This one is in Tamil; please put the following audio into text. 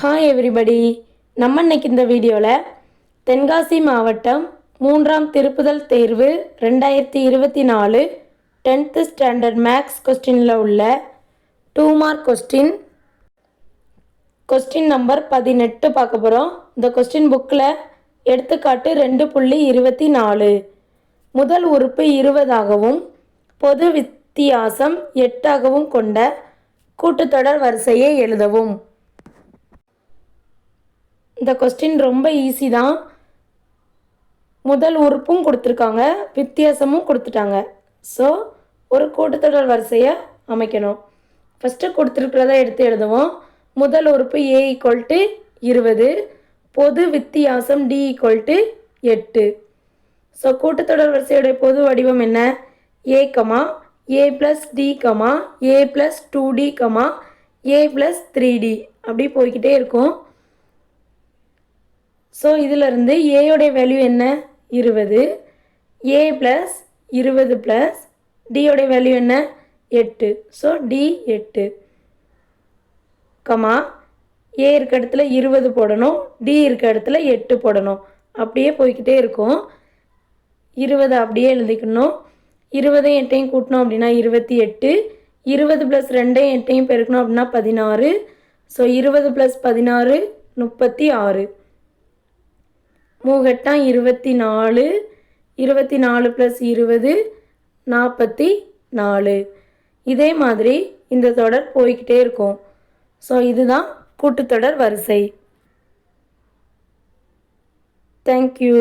Hi everybody. நம்ம இன்னைக்கு இந்த வீடியோவில் தென்காசி மாவட்டம் 3ஆம் திருப்புதல் தேர்வு 2024 10th ஸ்டாண்டர்ட் மேக்ஸ் கொஸ்டினில் உள்ள 2 மார்க் கொஸ்டின் நம்பர் 18 பார்க்க போகிறோம். இந்த கொஸ்டின் புக்கில் எடுத்துக்காட்டு 2.24 முதல் உறுப்பு 20ஆகவும் பொது வித்தியாசம் 8ஆகவும் கொண்ட கூட்டுத்தொடர் வரிசையை எழுதவும். இந்த கொஸ்டின் ரொம்ப ஈஸி தான். முதல் உறுப்பும் கொடுத்துருக்காங்க, வித்தியாசமும் கொடுத்துட்டாங்க. ஸோ ஒரு கூட்டுத்தொடர் வரிசையை அமைக்கணும். ஃபஸ்ட்டு கொடுத்துருக்கிறத எடுத்து எழுதுவோம். முதல் உறுப்பு a = 20, பொது வித்தியாசம் d = 8. ஸோ கூட்டுத்தொடர் வரிசையுடைய பொது வடிவம் என்ன? a, a + d, a + 2d, a + 3d அப்படி போய்கிட்டே இருக்கும். ஸோ இதிலிருந்து ஏயோடைய வேல்யூ என்ன? 20. a + 20 + d யோடைய வேல்யூ என்ன? 8. ஸோ d 8, a இருக்க இடத்துல 20 போடணும், d இருக்க இடத்துல 8 போடணும். அப்படியே போய்கிட்டே இருக்கும். 20 அப்படியே எழுதிக்கணும். 20 8 கூட்டணும் அப்படின்னா 28. 20 + 2 8 பெருக்கணும் அப்படின்னா 16. ஸோ 20 + 16 36. 3 8 24. 24 + 20 44. இதே மாதிரி இந்த தொடர் போய்கிட்டே இருக்கும். ஸோ இதுதான் கூட்டுத்தொடர் வரிசை. தேங்க்யூ.